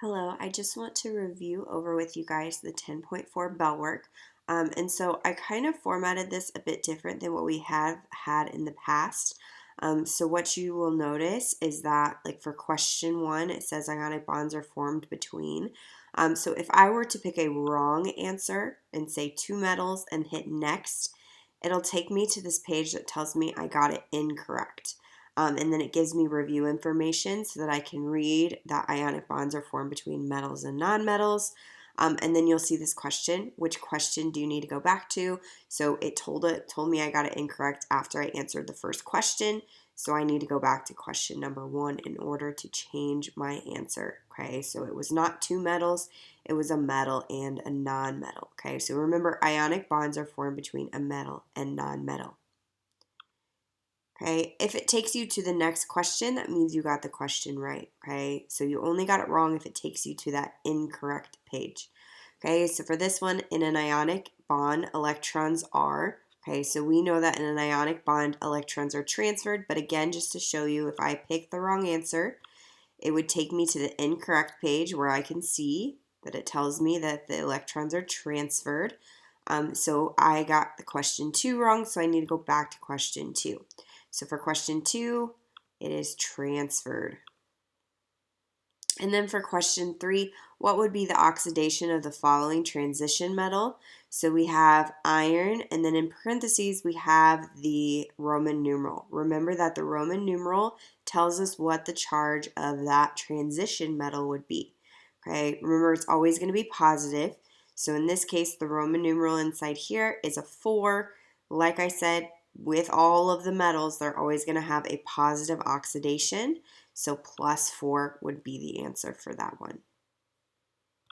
Hello, I just want to review over with you guys the 10.4 BellWork. And so I kind of formatted this a bit different than what we have had in the past. So what you will notice is that like for question one, it says ionic bonds are formed between. So if I were to pick a wrong answer and say two metals and hit next, it'll take me to this page that tells me I got it incorrect. And then it gives me review information so that I can read that ionic bonds are formed between metals and nonmetals. And then you'll see this question, which question do you need to go back to? So it told me I got it incorrect after I answered the first question. So I need to go back to question number one in order to change my answer. Okay, so it was not two metals, it was a metal and a nonmetal. Okay, so remember ionic bonds are formed between a metal and nonmetal. Okay, if it takes you to the next question, that means you got the question right. Okay, so you only got it wrong if it takes you to that incorrect page. Okay, so for this one, in an ionic bond, electrons are. Okay, so we know that in an ionic bond, electrons are transferred, but again, just to show you, if I pick the wrong answer, it would take me to the incorrect page where I can see that it tells me that the electrons are transferred. So I got the question two wrong, so I need to go back to question two. So for question two, it is transferred. And then for question three, what would be the oxidation of the following transition metal? So we have iron, and then in parentheses, we have the Roman numeral. Remember that the Roman numeral tells us what the charge of that transition metal would be. Okay, remember it's always going to be positive. So in this case, the Roman numeral inside here is a 4. Like I said, with all of the metals, they're always going to have a positive oxidation. So plus 4 would be the answer for that one.